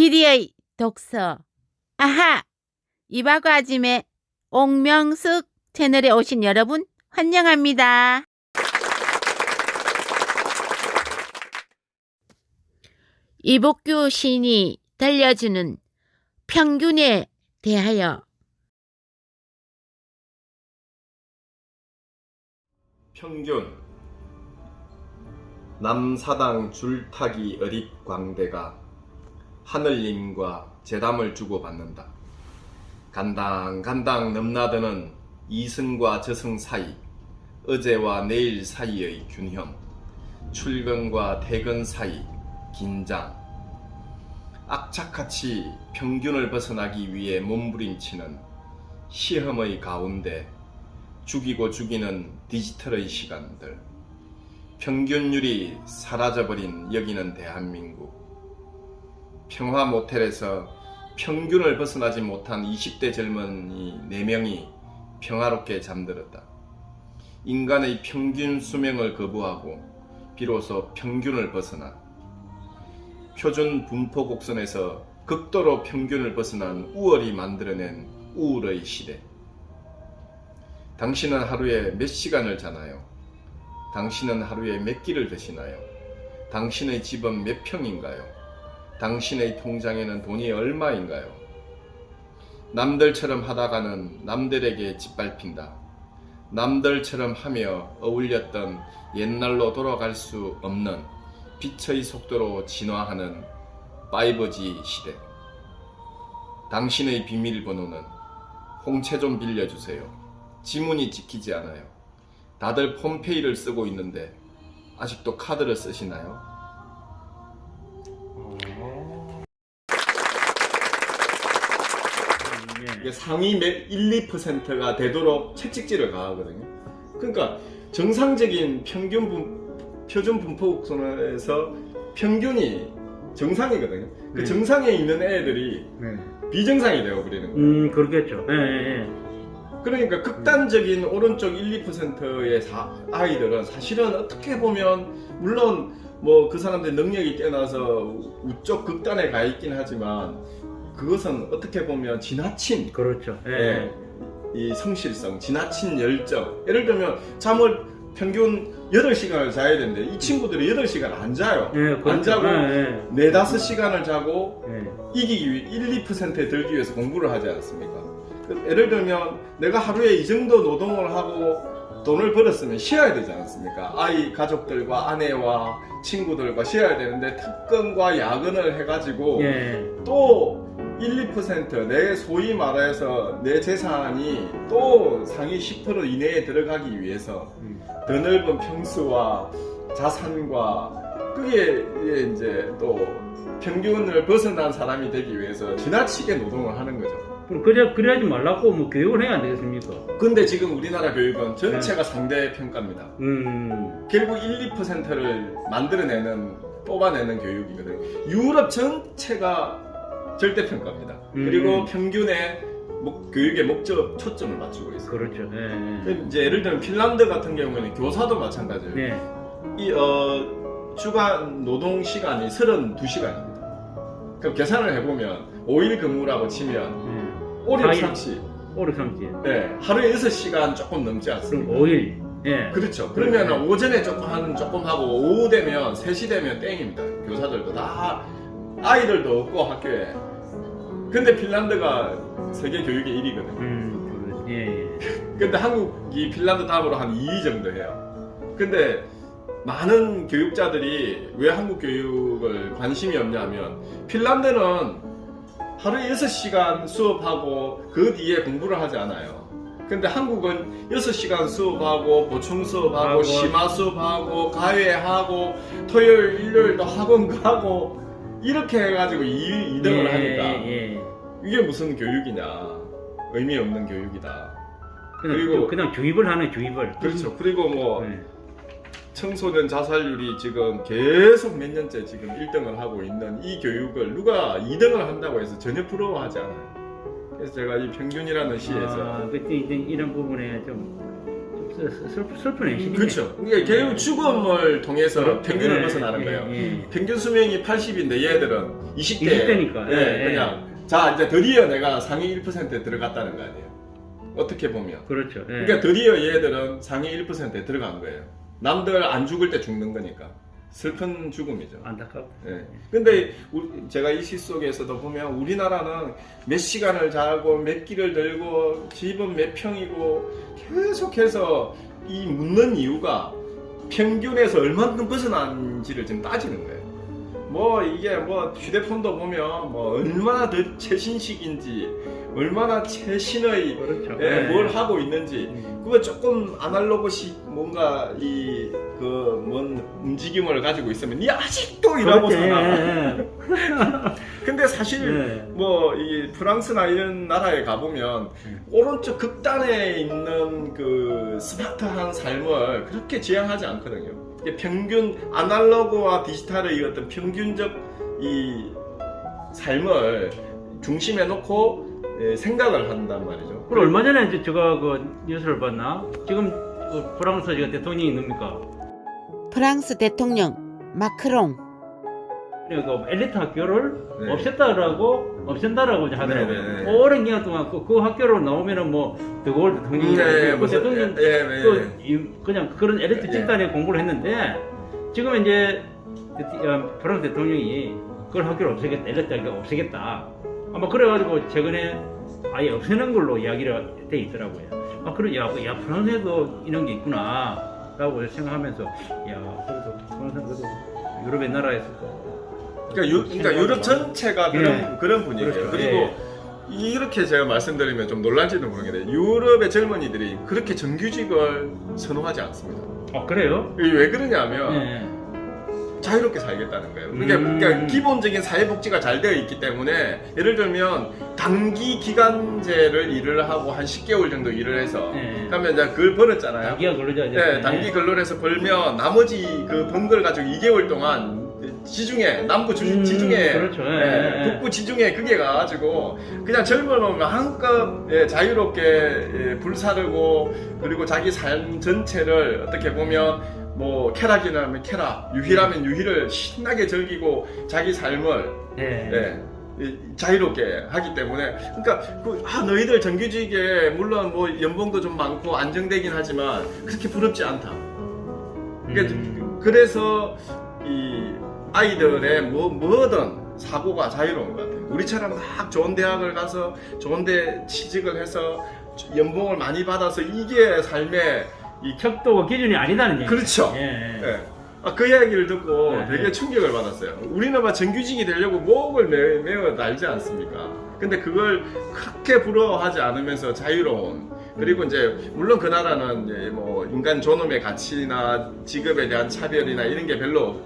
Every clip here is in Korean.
길이의 독서. 아하! 이박우 아짐의 옥명숙 채널에 오신 여러분 환영합니다. 이복규 시인이 들려주는 평균에 대하여. 평균. 남사당 줄타기 어릿광대가 하늘님과 제담을 주고받는다. 간당간당 넘나드는 이승과 저승 사이, 어제와 내일 사이의 균형, 출근과 퇴근 사이 긴장, 악착같이 평균을 벗어나기 위해 몸부림치는 시험의 가운데 죽이고 죽이는 디지털의 시간들, 평균율이 사라져버린 여기는 대한민국. 평화 모텔에서 평균을 벗어나지 못한 20대 젊은이 4명이 평화롭게 잠들었다. 인간의 평균 수명을 거부하고 비로소 평균을 벗어난, 표준 분포 곡선에서 극도로 평균을 벗어난 우월이 만들어낸 우울의 시대. 당신은 하루에 몇 시간을 자나요? 당신은 하루에 몇 끼를 드시나요? 당신의 집은 몇 평인가요? 당신의 통장에는 돈이 얼마인가요? 남들처럼 하다가는 남들에게 짓밟힌다. 남들처럼 하며 어울렸던 옛날로 돌아갈 수 없는 빛의 속도로 진화하는 5G 시대. 당신의 비밀번호는 홍채 좀 빌려주세요. 지문이 찍히지 않아요. 다들 폼페이를 쓰고 있는데 아직도 카드를 쓰시나요? 이게 상위 1, 2%가 되도록 채찍질을 가하거든요. 그러니까 정상적인 표준 분포 곡선에서 평균이 정상이거든요. 그 정상에 있는 애들이 비정상이 되어버리는 거예요. 그렇겠죠. 그러니까 극단적인 오른쪽 1, 2%의 아이들은 사실은 어떻게 보면 물론 뭐 그 사람들 능력이 뛰어나서 우쪽 극단에 가 있긴 하지만 그것은 어떻게 보면 지나친, 그렇죠. 이 성실성, 지나친 열정. 예를 들면 잠을 평균 8시간을 자야 되는데 이 친구들이 8시간 안 자요. 그렇죠. 안 자고 4, 5시간을 자고 이기기 위해 1, 2%에 들기 위해서 공부를 하지 않습니까? 예를 들면 내가 하루에 이 정도 노동을 하고 돈을 벌었으면 쉬어야 되지 않습니까? 아이 가족들과 아내와 친구들과 쉬어야 되는데 특근과 야근을 해가지고 또 1, 2% 내 소위 말해서 내 재산이 또 상위 10% 이내에 들어가기 위해서 더 넓은 평수와 자산과 그게 이제 또 평균을 벗어난 사람이 되기 위해서 지나치게 노동을 하는 거죠. 그래야지 말라고 뭐 교육을 해야 안 되겠습니까? 근데 지금 우리나라 교육은 전체가 상대 평가입니다. 결국 1, 2%를 뽑아내는 교육이거든요. 유럽 전체가 절대평가입니다. 그리고 평균에 교육의 목적, 초점을 맞추고 있어요. 그렇죠. 이제 예를 들면 핀란드 같은 경우에는 교사도 마찬가지예요. 이 주간 노동 시간이 32시간입니다. 그럼 계산을 해보면 5일 근무라고 치면 5일 30. 5일 30. 네, 하루에 6시간 조금 넘지 않습니까? 그럼 5일. 그렇죠. 그러면 오전에 조금 하고 오후 되면 3시 되면 땡입니다. 교사들도 다 아이들도 없고 학교에. 근데 핀란드가 세계 교육의 1위거든요. 근데 한국이 핀란드 다음으로 한 2위 정도 해요. 근데 많은 교육자들이 왜 한국 교육을 관심이 없냐면 핀란드는 하루에 6시간 수업하고 그 뒤에 공부를 하지 않아요. 근데 한국은 6시간 수업하고 보충 수업하고 심화 수업하고 가외하고 토요일 일요일도 학원 가고 이렇게 해가지고 2등을 하니까 이게 무슨 교육이냐, 의미 없는 교육이다. 그리고 그냥 주입을 하는 주입을. 그렇죠. 그리고 뭐 청소년 자살률이 지금 계속 몇 년째 지금 1등을 하고 있는 이 교육을 누가 2등을 한다고 해서 전혀 부러워하지 않아요. 그래서 제가 이 평균이라는 시에서 그때 이제 이런 부분에 좀 슬프네. 그렇죠. 그러니까 결국 죽음을 통해서 평균을 벗어나는 거예요. 평균 수명이 80인데 얘들은 20대니까. 예, 그냥 자 이제 드디어 내가 상위 1%에 들어갔다는 거 아니에요. 어떻게 보면. 그렇죠. 예. 그러니까 드디어 얘들은 상위 1%에 들어간 거예요. 남들 안 죽을 때 죽는 거니까. 슬픈 죽음이죠. 안타깝고. 예. 근데 제가 이 시 속에서도 보면 우리나라는 몇 시간을 자고 몇 끼를 들고 집은 몇 평이고 계속해서 이 묻는 이유가 평균에서 얼마큼 벗어난지를 지금 따지는 거예요. 뭐 이게 뭐 휴대폰도 보면 뭐 얼마나 더 최신식인지 얼마나 최신의 그렇죠. 뭘 하고 있는지 그거 조금 아날로그식 뭔가 이 그 뭔 움직임을 가지고 있으면 니 아직도 이러고 그렇지. 사나. 근데 사실 예. 뭐 이 프랑스나 이런 나라에 가보면 오른쪽 극단에 있는 그 스마트한 삶을 그렇게 지향하지 않거든요. 이게 평균 아날로그와 디지털의 어떤 평균적 이 삶을 중심에 놓고 생각을 한단 말이죠. 그리고 얼마 전에 이제 제가 그 뉴스를 봤나? 지금 그 프랑스 지금 대통령이 누굽니까? 프랑스 대통령 마크롱. 그 엘리트 학교를 네. 없앤다라고 이제 하더라고요. 네, 네. 오랜 기간 동안 그 학교를 나오면은 뭐 드골 대통령이 그 무슨- 대통령 그냥 그런 엘리트 집단에 공부를 했는데 지금 이제 프랑스 대통령이 그걸 학교를 없애겠다, 엘리트 학교 없애겠다. 아마 그래가지고 최근에 아예 없애는 걸로 이야기가 돼 있더라고요. 아 그래 야 프랑스에도 이런 게 있구나라고 생각하면서 그래도 프랑스는 그래도 유럽의 나라에서 그러니까 유럽 전체가 그런 분위기예요. 그렇죠. 그리고 이렇게 제가 말씀드리면 좀 놀랄지도 모르겠는데 유럽의 젊은이들이 그렇게 정규직을 선호하지 않습니다. 아 그래요? 이게 왜 그러냐면 네. 자유롭게 살겠다는 거예요. 그러니까 기본적인 사회복지가 잘 되어 있기 때문에 예를 들면 단기 기간제를 일을 하고 한 10개월 정도 일을 해서 그러면 이제 그걸 벌었잖아요. 단기가 걸리죠. 네, 단기 근로를 해서 벌면 나머지 그 번 걸 가지고 2개월 동안 지중해, 남부 지중해, 그렇죠. 북부 지중해 그게 가가지고 그냥 젊은 놈이 한껏 자유롭게 불사르고 그리고 자기 삶 전체를 어떻게 보면 뭐 쾌락이라면 쾌락, 유희라면 유희를 신나게 즐기고 자기 삶을 자유롭게 하기 때문에 그러니까 너희들 정규직에 물론 뭐 연봉도 좀 많고 안정되긴 하지만 그렇게 부럽지 않다. 그러니까 그래서 이 아이들의 뭐든 사고가 자유로운 것 같아요. 우리처럼 막 좋은 대학을 가서 좋은 데 취직을 해서 연봉을 많이 받아서 이게 삶의 이 척도가 기준이 아니다는 얘기. 그렇죠. 그 이야기를 듣고 되게 충격을 받았어요. 우리는 막 정규직이 되려고 목을 메어 날지 않습니까? 근데 그걸 그렇게 부러워하지 않으면서 자유로운 그리고 이제 물론 그 나라는 이제 뭐 인간 존엄의 가치나 직업에 대한 차별이나 이런 게 별로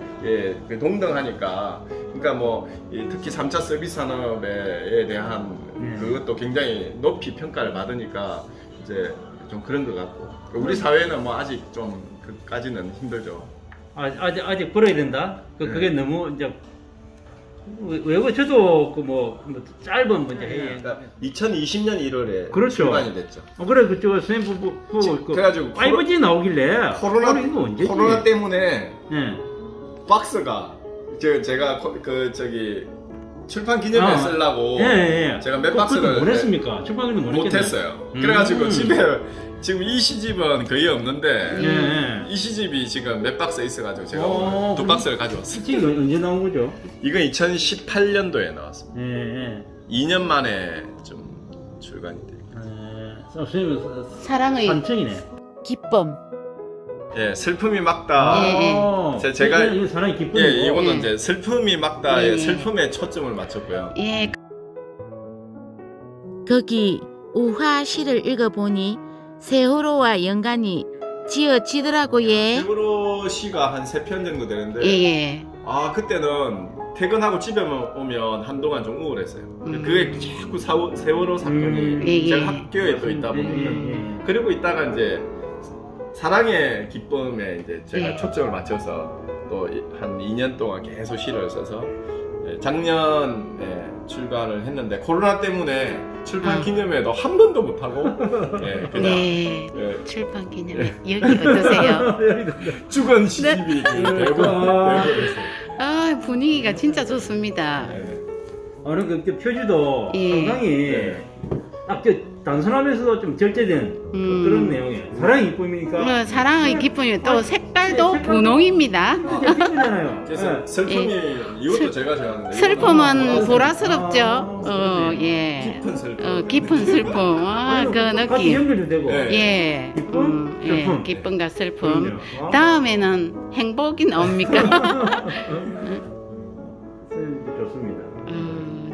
동등하니까 그러니까 뭐 특히 3차 서비스 산업에 대한 그것도 굉장히 높이 평가를 받으니까 이제 좀 그런 것 같고 우리 사회는 뭐 아직 좀 그까지는 힘들죠. 아직 벌어야 된다. 그게 너무 이제 외국 저도 뭐 짧은 문제. 그러니까 2020년 1월에 그렇죠. 출간이 됐죠. 그래 그저 선생님 그래가지고 5G 나오길래 코로나 때문에 박스가 제가 출판 기념회 쓰려고 제가 몇 박스를 못 했습니까? 출판 기념회 못 했어요. 그래가지고 집에 지금 이 시집은 거의 없는데 이 시집이 지금 몇 박스 있어가지고 제가 오늘 2박스를 가져왔어요. 지금 언제 나온 거죠? 이건 2018년도에 나왔습니다. 2년 만에 좀 출간이 돼요. 선생님 사랑의 산청이네. 기쁨. 슬픔이 막다. 제가 이거 사랑의 기쁨. 이거는 이제 슬픔이 막다의 슬픔에 초점을 맞췄고요. 거기 우화시를 읽어보니 세월호와 연관이 지어지더라고. 세월호 시가 한 3편 정도 되는데 그때는 퇴근하고 집에 오면 한동안 좀 우울했어요. 그게 자꾸 세월호 사건이 제가 학교에 또 있다 보니까 그리고 있다가 이제 사랑의 기쁨에 이제 제가 초점을 맞춰서 또 한 2년 동안 계속 시를 써서 작년에 출간을 했는데 코로나 때문에 출판 기념회도 한 번도 못 하고 그냥 출판 기념회 여기 어떠세요? 죽은 시집이 되고 분위기가 진짜 좋습니다. 어느 그 표지도 예. 상당히 네. 딱 단순하면서도 좀 절제된 그런 내용이에요. 사랑의 기쁨이니까. 사랑의 기쁨이 또 색깔도 색깔도 분홍입니다. 진짜 기쁘잖아요. 그래서 예. 슬픔이 이것도 제가 좋아하는데 슬픔은 아, 보라스럽죠. 그러네. 예. 깊은 슬픔. 깊은 슬픔. 그 같이 느낌. 연결도 되고. 네. 예. 기쁨, 예. 슬픔. 기쁨과 슬픔. 그럼요. 아. 다음에는 행복이 나옵니까? 좋습니다.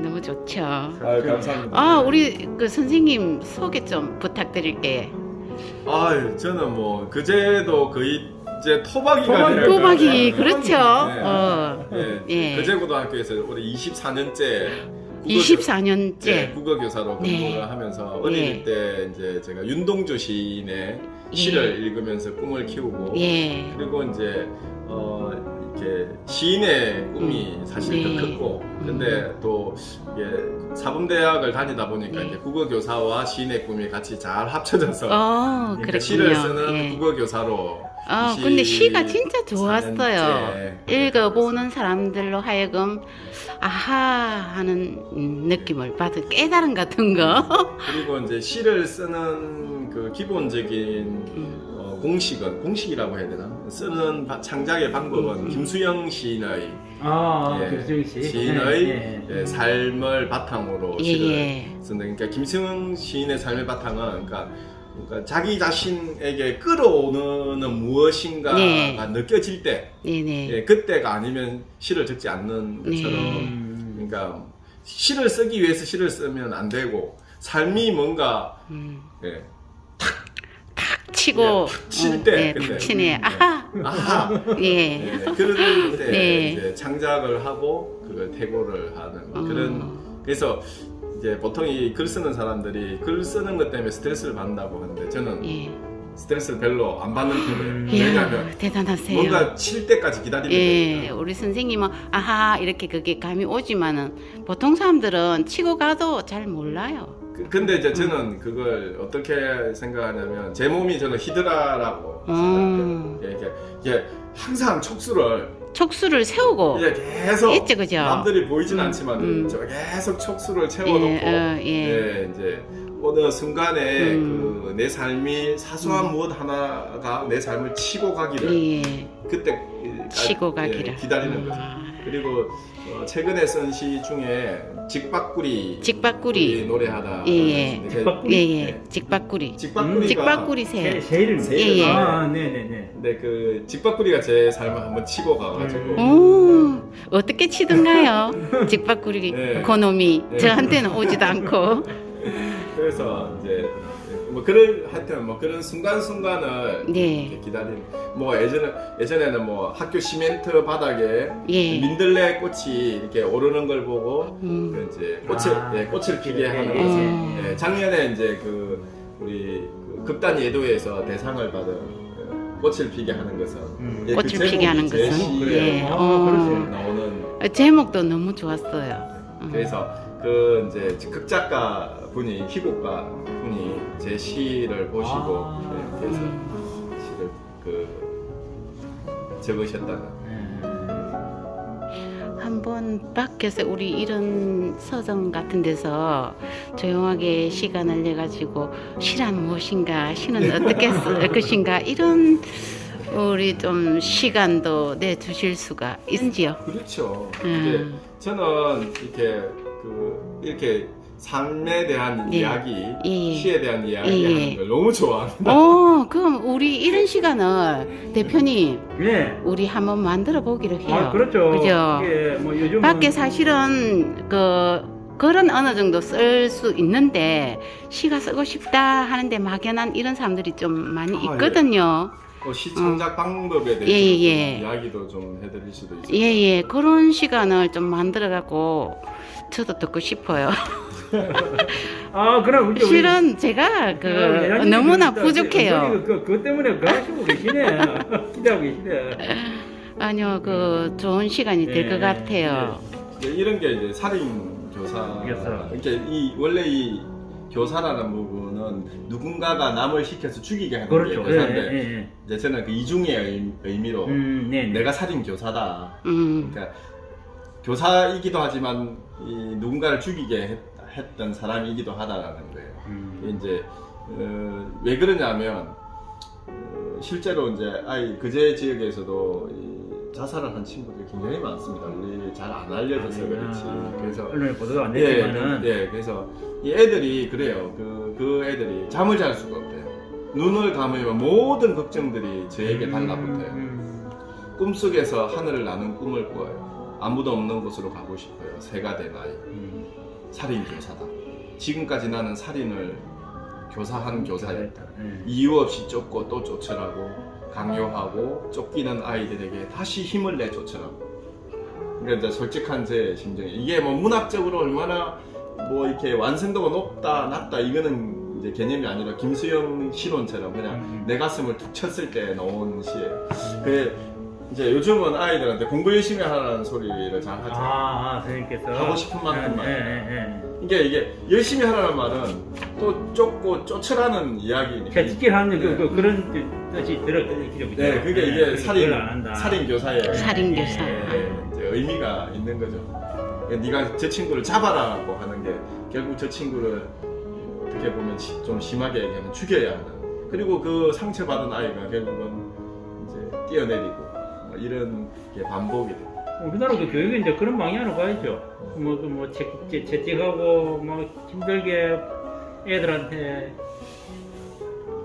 너무 좋죠. 아, 감사합니다. 아, 우리 그 선생님 소개 좀 부탁드릴게요. 아, 저는 뭐 그제도 거의 이제 토박이가 토박이. 돼요. 토박이 그렇죠. 네. 예. 그제고등학교에서 올해 24년째 24년째. 국어교사로 네. 근무를 하면서 어릴 때 이제 제가 윤동주 시인의 시를 읽으면서 꿈을 키우고 예. 그리고 이제 이렇게 시인의 꿈이 사실 네. 더 컸고 근데 또 이게 사범대학을 다니다 보니까 네. 이제 국어교사와 시인의 꿈이 같이 잘 합쳐져서 그랬군요. 그러니까 시를 쓰는 예. 국어교사로 근데 시가 진짜 24년째. 좋았어요. 읽어보는 사람들로 하여금 아하 하는 느낌을 받은 깨달음 같은 거. 그리고 이제 시를 쓰는 그 기본적인 공식이라고 해야 되나? 쓰는 창작의 방법은 김수영 시인의 김수영 씨. 시인의 삶을 바탕으로 예, 시를 예. 쓰는 그러니까 김수영 시인의 삶의 바탕은 그러니까 자기 자신에게 끌어오는 무엇인가가 네. 느껴질 때 네네. 그때가 아니면 시를 적지 않는 것처럼 네. 그러니까 시를 쓰기 위해서 시를 쓰면 안 되고 삶이 뭔가 탁 치고 탁 칠 때, 탁 근데. 치네. 아하. 아하 예. 그럴 때 네. 이제 창작을 하고 그걸 퇴고를 하는 그런 그래서 이제 보통 이 글 쓰는 사람들이 글 쓰는 것 때문에 스트레스를 받는다고 하는데 저는 예. 스트레스를 별로 안 받는 편이에요. 이야, 왜냐하면 대단하세요. 뭔가 칠 때까지 기다리면 예, 되니까. 우리 선생님은 아하 이렇게 그게 감이 오지만은 보통 사람들은 치고 가도 잘 몰라요. 근데 이제 저는 그걸 어떻게 생각하냐면 제 몸이 저는 히드라라고 생각해요. 이게 항상 촉수를 세우고 이게 계속 있지, 그죠? 남들이 보이진 않지만 저 계속 촉수를 채워놓고 이제 어느 순간에 그 내 삶이 사소한 무엇 하나가 내 삶을 치고 가기를 예, 그때 치고 가기를 기다리는 거죠. 그리고 최근에 쓴 시 중에 직박구리 직박구리 노래하다 예. 직박구리? 예. 직박구리 직박구리가 직박구리 새 새 이름. 예, 예. 네네네. 근데 그 직박구리가 제 삶을 한번 치고 가가지고 오, 어떻게 치던가요? 직박구리 네. 그놈이 네. 저한테는 오지도 않고 그래서 이제 하여튼 뭐 그런 순간순간을 네. 이렇게 기다리는 뭐 예전에는 뭐 학교 시멘트 바닥에 예. 민들레 꽃이 이렇게 오르는 걸 보고 그 이제 꽃을 피게 하는 것을 작년에 이제 그 우리 그 극단 예도에서 대상을 받은 꽃을 피게 하는 것은 그 꽃을 피게 하는 제목이 제 것은 시에 예. 나오는 제목도 너무 좋았어요. 그래서 그 이제 극작가 분이 희곡가 분이 제 시를 보시고 그래서 시를 적으셨다는. 한번 밖에서 우리 이런 서점 같은 데서 조용하게 시간을 내 가지고 시란 무엇인가, 시는 어떻게 쓸 것인가 이런 우리 좀 시간도 내 주실 수가 있는지요? 그렇죠. 이제 저는 이렇게 삶에 대한 이야기, 시에 대한 이야기 하는 걸 너무 좋아합니다. 그럼 우리 이런 시간을 대표님, 우리 한번 만들어 보기로 해요. 그렇죠. 그죠? 뭐 요즘은 밖에 사실은 글은 어느 정도 쓸 수 있는데 시가 쓰고 싶다 하는데 막연한 이런 사람들이 좀 많이 있거든요. 시 창작 방법에 대해서 이야기도 좀 해드릴 수도 있어요. 예, 그런 시간을 좀 만들어 갖고 저도 듣고 싶어요. 그럼 실은 제가 너무나 부족해요. 그것 때문에 하시고 계시네. 기대하고 계시네. 아니요, 좋은 시간이 될 것 같아요. 이런 게 이제 살인 교사. 이렇게 원래 이 교사라는 부분은 누군가가 남을 시켜서 죽이게 하는 게 교사인데 이제 저는 그 이중의 의미로 내가 살인 교사다. 그러니까 교사이기도 하지만 누군가를 죽이게 했던 사람이기도 하다라는 거예요. 이제 왜 그러냐면 실제로 이제 그제 지역에서도 자살을 한 친구들이 굉장히 많습니다. 우리 잘 안 알려져서 그렇지. 그래서 언론에 보도가 안 됐지만은 그래서 이 애들이 그래요. 그 애들이 잠을 잘 수가 없대요. 눈을 감으면 모든 걱정들이 저에게 달라붙어요. 꿈속에서 하늘을 나는 꿈을 꾸어요. 아무도 없는 곳으로 가고 싶어요. 새가 된 아이. 살인 교사다. 지금까지 나는 살인을 교사한 교사였다. 이유 없이 쫓고 또 쫓으라고 강요하고 쫓기는 아이들에게 다시 힘을 내 쫓으라고. 그러니까 이제 솔직한 제 심정이 이게 뭐 문학적으로 얼마나 뭐 이렇게 완성도가 높다 낮다 이거는 이제 개념이 아니라 김수영 시론처럼 그냥 내 가슴을 툭 쳤을 때 나온 시예요. 그 이제 요즘은 아이들한테 공부 열심히 하라는 소리를 잘 하죠. 선생님께서 하고 싶은 만큼만. 이게 열심히 하라는 말은 또 쫓고 쫓으라는 이야기니까. 직질하는 그런 뜻이 들어있죠. 네, 그게 이게 살인 교사의 살인 교사. 이제 의미가 있는 거죠. 네가 저 친구를 잡아라고 하는 게 결국 저 친구를 어떻게 보면 좀 심하게 얘기하면 죽여야 하는. 그리고 그 상처받은 아이가 결국은 이제 뛰어내리고 뭐 이런 게 반복이 돼요. 우리나라 그 교육이 이제 그런 방향으로 가야죠. 채찍하고 힘들게 애들한테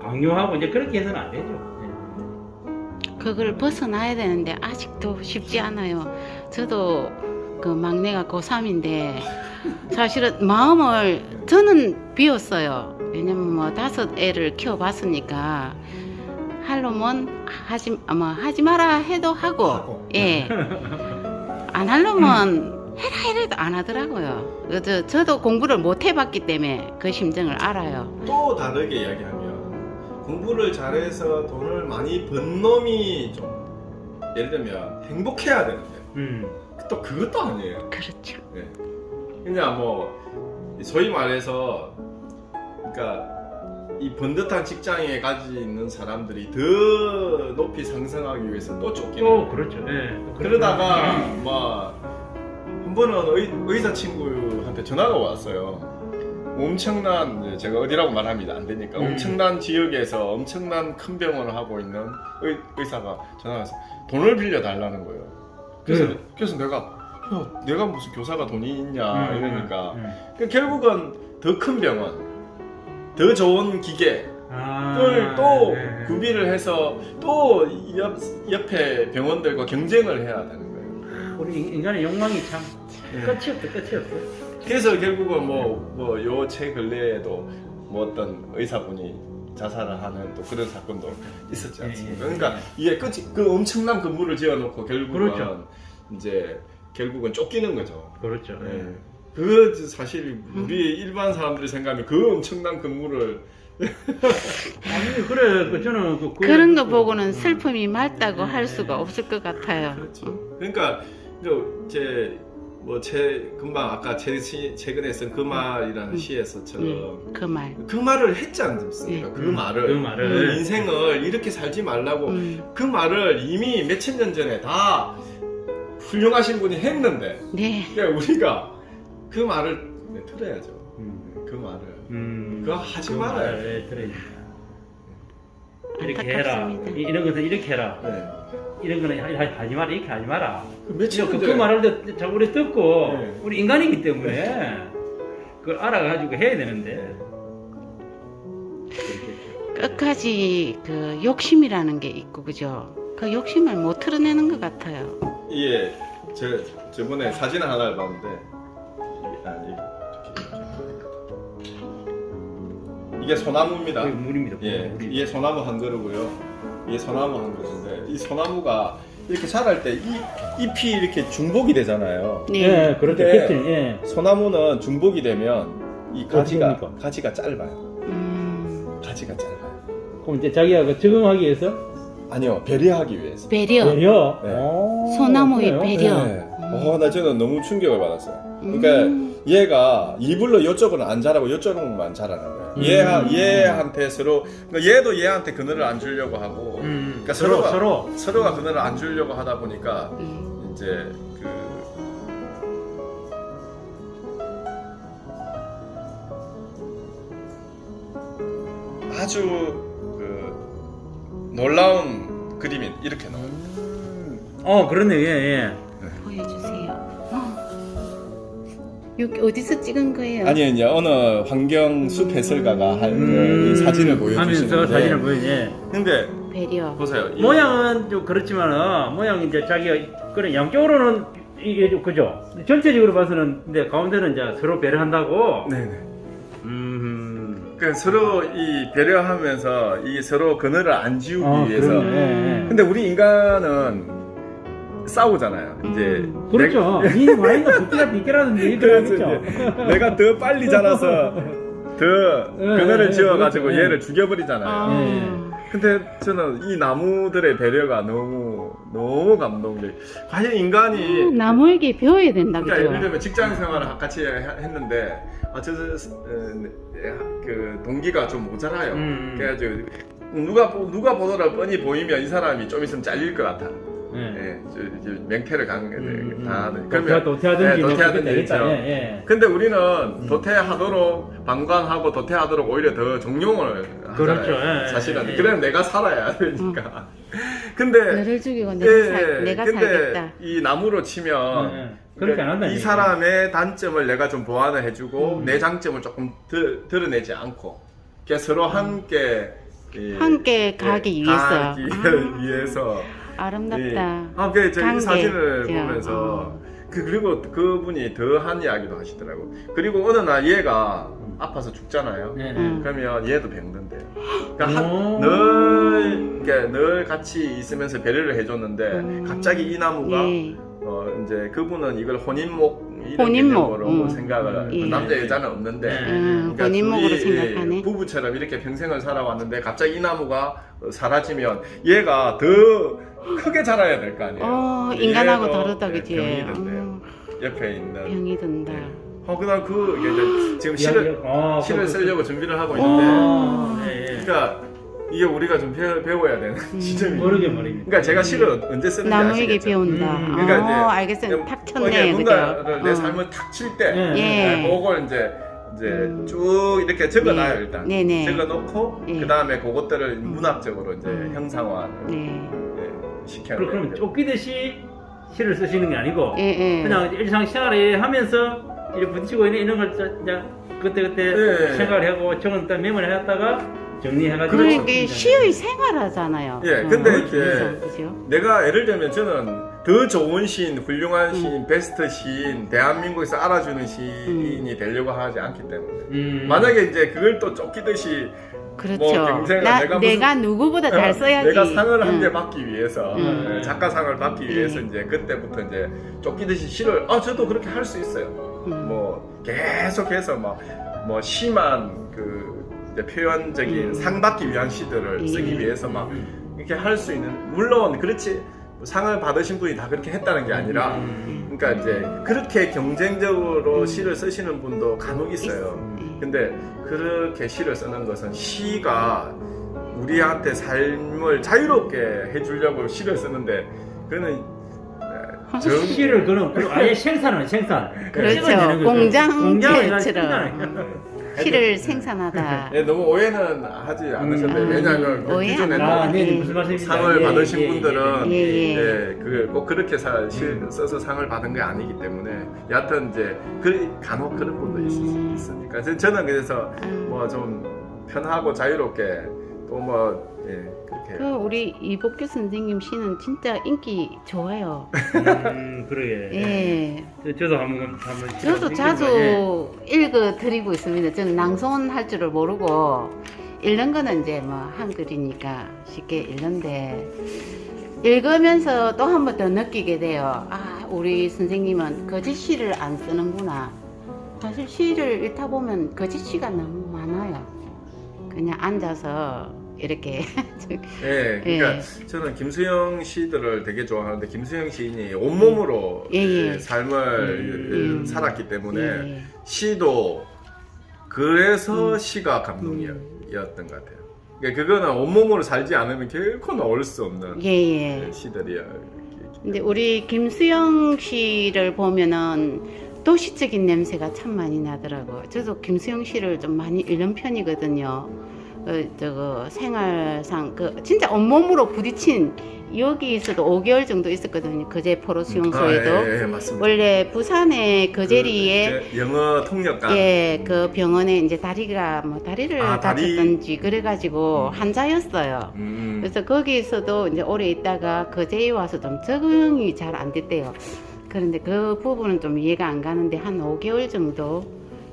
강요하고 이제 그렇게 해서는 안 되죠. 그걸 벗어나야 되는데 아직도 쉽지 않아요. 저도 그 막내가 고3인데 사실은 마음을 저는 비웠어요. 왜냐면 뭐 5애를 키워봤으니까 하려면 하지 마라 해도 하고. 예. 안 하려면 해라 이래도 안 하더라고요. 저도 공부를 못 해봤기 때문에 그 심정을 알아요. 또 다르게 이야기하면 공부를 잘해서 돈을 많이 번 놈이 좀 예를 들면 행복해야 되는데 또 그것도 아니에요. 그렇죠. 네. 그냥 뭐 소위 말해서 그러니까 이 번듯한 직장에 가지 있는 사람들이 더 높이 상승하기 위해서 또 쫓기는. 그렇죠. 그러다가 한 번은 의사 친구한테 전화가 왔어요. 엄청난 제가 어디라고 말합니다. 안 되니까 엄청난 지역에서 엄청난 큰 병원을 하고 있는 의사가 전화가 와서 돈을 빌려 달라는 거예요. 그래서 내가 무슨 교사가 돈이 있냐 이러니까 결국은 더 큰 병원. 더 좋은 기계를 또 구비를 해서 또 옆에 병원들과 경쟁을 해야 되는 거예요. 우리 인간의 욕망이 참 끝이 없어. 그래서 결국은 요 최 근래에도 어떤 의사분이 자살을 하는 또 그런 사건도 있었지 않습니까? 그러니까 이게 그 엄청난 건물을 지어놓고 결국은 결국은 쫓기는 거죠. 그렇죠. 그 사실 우리 일반 사람들이 생각하면 그 엄청난 건물을 아니 그래 저는 그런 거 보고는 슬픔이 맑다고 할 수가 없을 것 같아요. 그렇죠. 그러니까 금방 아까 최근에 쓴 그 말이라는 시에서처럼 그 말을 했지 않습니까? 그 말을 인생을 이렇게 살지 말라고 그 말을 이미 몇천 년 전에 다 훌륭하신 분이 했는데 그러니까 우리가 그 말을 들어야죠. 그 말을 그거 하지 말아요. 이렇게 해라. 이런 것은 이렇게 해라. 이런 거는 하지 마라. 이렇게 하지 마라. 그 말을 자꾸 우리 듣고 우리 인간이기 때문에 그걸 알아가지고 해야 되는데 끝까지 그 욕심이라는 게 있고 그죠? 그 욕심을 못 털어내는 것 같아요. 예, 저번에 사진 하나를 봤는데 이게 소나무입니다. 물입니다. 예, 이게 소나무 한 그루고요. 이게 소나무 한 그루인데 이 소나무가 이렇게 자랄 때 잎이 이렇게 중복이 되잖아요. 네, 그렇죠. 소나무는 중복이 되면 이 가지가 짧아요. 가지가 짧아요. 그럼 이제 자기가 적응하기 위해서? 아니요, 배려하기 위해서. 배려. 네. 소나무의 배려. 네. 나 저는 너무 충격을 받았어요. 그러니까 얘가 이불로 이쪽은 안 자라고 이쪽만 자라는 거예요. 얘한테 서로, 그러니까 얘도 얘한테 그늘을 안 주려고 하고, 그러니까 서로가 그늘을 안 주려고 하다 보니까 이제 아주 그 놀라운 그림이 이렇게 나와요. 그렇네. 예. 보여주세요. 여기 어디서 찍은 거예요? 아니 이제 어느 환경 숲 해설가가 이 사진을 보여주시는데 하면서 사진을 보여줘. 근데 배려. 보세요. 이 모양은 좀 그렇지만은 모양이 이제 자기가 그런 양쪽으로는 이게 좀 그죠. 전체적으로 봐서는 근데 가운데는 이제 서로 배려한다고. 네네. 그 서로 이 배려하면서 이 서로 그늘을 안 지우기 위해서. 그러네. 근데 우리 인간은 싸우잖아요. 이제 그렇죠. 이 와인가 부티가 비껴라는데 이거 그래서 그렇죠. 이제 내가 더 빨리 자라서 더 그늘을 지어가지고 그렇죠. 얘를 죽여버리잖아요. 근데 저는 이 나무들의 배려가 너무 감동돼. 과연 인간이 나무에게 배워야 된다, 그러니까 그죠? 예를 들면 직장 생활을 같이 했는데 그 동기가 좀 모자라요. 그래가지고 누가 보더라도 뻔히 보이면 이 사람이 좀 있으면 잘릴 것 같아. 예, 이제 맹태를 당하는. 그러면 도태하든지 도태하든지 되겠다. 있죠. 예. 근데 우리는 도태하도록 방관하고 도태하도록 오히려 더 종용을 하잖아요. 그렇죠. 예, 사실은 예. 그래 내가 살아야 되니까. 근데 너를 죽이고 내가 근데 살겠다. 이 나무로 치면 그렇게 안 한다니까. 이 사람의 단점을 내가 좀 보완을 해주고 내 장점을 조금 드러내지 않고 서로 함께 가기 위해서. 위해서 아름답다. 그 저희 관계. 사진을 그죠? 보면서 그리고 그분이 더한 이야기도 하시더라고. 그리고 어느 날 얘가 아파서 죽잖아요. 그러면 얘도 병든대요. 그러니까 늘 같이 있으면서 배려를 해줬는데 갑자기 이 나무가 이제 그분은 이걸 혼인목 이런 혼인목. 개념으로 생각을 남자 여자는 없는데 그러니까 혼인목으로 둘이 생각하네. 부부처럼 이렇게 평생을 살아왔는데 갑자기 이 나무가 사라지면 얘가 더 크게 자라야 될 거 아니에요. 인간하고 얘도, 다르다, 그지? 병이 든대요. 옆에 있는. 병이 든다. 그다음 이제 지금 시를 쓰려고 준비를 하고 있는데, 그러니까 이게 우리가 좀 배워야 되는 지점이. 모르게 말입니다. 그러니까 제가 시를 언제 쓰는지 나무에게 아시겠죠? 배운다. 그러니까 이제 알겠어요. 탁 쳤네, 뭔가를 그죠? 내 삶을 탁 칠 때, 예. 그걸 이제 쭉 이렇게 적어놔요 일단. 네네. 적어놓고 예. 그 다음에 그것들을 문학적으로 이제 형상화 시켜요. 그럼 쫓기듯이 시를 쓰시는 게 아니고 예. 그냥 일상생활을 하면서 이렇게 부딪히고 있는 걸 이제 그때 생각을 하고 적었다 메모를 해놨다가 정리해가지고. 그러니까 시의 생활하잖아요. 예, 근데 이제 그죠? 내가 예를 들면 저는 더 좋은 시인, 훌륭한 시인, 베스트 시인, 대한민국에서 알아주는 시인이 되려고 하지 않기 때문에 만약에 이제 그걸 또 쫓기듯이 그렇죠. 뭐 경쟁을 내가 누구보다 잘 써야지. 내가 상을 한 개 받기 위해서 작가상을 받기 위해서 이제 그때부터 이제 쫓기듯이 시를 저도 그렇게 할 수 있어요. 뭐 계속해서 뭐 심한 이제 표현적인 상 받기 위한 시들을 쓰기 위해서 막 이렇게 할 수 있는, 물론 그렇지 상을 받으신 분이 다 그렇게 했다는 게 아니라 그러니까 이제 그렇게 경쟁적으로 시를 쓰시는 분도 간혹 있어요. 근데 그렇게 시를 쓰는 것은 시가 우리한테 삶을 자유롭게 해주려고 시를 쓰는데 그거는 시를 그럼 아예 생산. 그렇죠. 공장체처럼 시를 생산하다. 너무 오해는 하지 않으셨는데 왜냐하면 오해 기존에는 무슨 말씀입니까? 상을 받으신 분들은 예. 꼭 그렇게 시 써서 상을 받은 게 아니기 때문에 여하튼 이제 간혹 그런 분도 있으니까 저는 그래서 뭐 좀 편하고 자유롭게 또 그렇게 우리 이복규 선생님 시는 진짜 인기 좋아요. 그러게. 예. 저도 한번 저도 자주 읽어드리고 있습니다. 저는 낭송할 줄을 모르고 읽는 거는 이제 뭐 한글이니까 쉽게 읽는데 읽으면서 또 한 번 더 느끼게 돼요. 우리 선생님은 거짓 시를 안 쓰는구나. 사실 시를 읽다 보면 거짓 시가 너무 많아요. 그냥 앉아서 이렇게 그러니까 저는 김수영 시들을 되게 좋아하는데 김수영 시인이 온몸으로 삶을 살았기 때문에 시도 그래서 시가 감동이었던 것 같아요. 그러니까 그거는 온몸으로 살지 않으면 결코 나올 수 없는 시들이야. 근데 우리 김수영 씨를 보면은 도시적인 냄새가 참 많이 나더라고요. 저도 김수영 씨를 좀 많이 읽는 편이거든요. 저거 생활상 진짜 온몸으로 부딪힌 여기서도 5개월 정도 있었거든요. 거제 포로 수용소에도. 예, 맞습니다. 원래 부산의 거제리에 그 영어 통역관. 예, 그 병원에 이제 다리가 다리를 다리. 다쳤던지 그래가지고 환자였어요. 그래서 거기서도 이제 오래 있다가 거제에 와서 좀 적응이 잘 안 됐대요. 그런데 그 부분은 좀 이해가 안 가는데 한 5개월 정도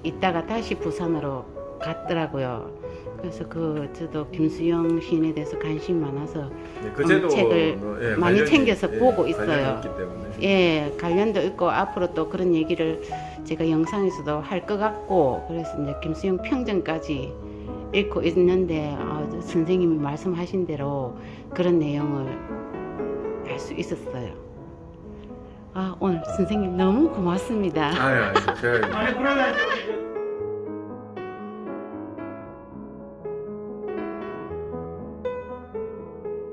있다가 다시 부산으로 갔더라고요. 그래서 저도 김수영 시인에 대해서 관심이 많아서 그제도 책을 많이 챙겨서 보고 있어요. 관련이 있기 때문에. 예, 관련도 있고 앞으로 또 그런 얘기를 제가 영상에서도 할 것 같고 그래서 이제 김수영 평전까지 읽고 있는데 선생님이 말씀하신 대로 그런 내용을 알 수 있었어요. 오늘 선생님 너무 고맙습니다. 제가 아니 그러면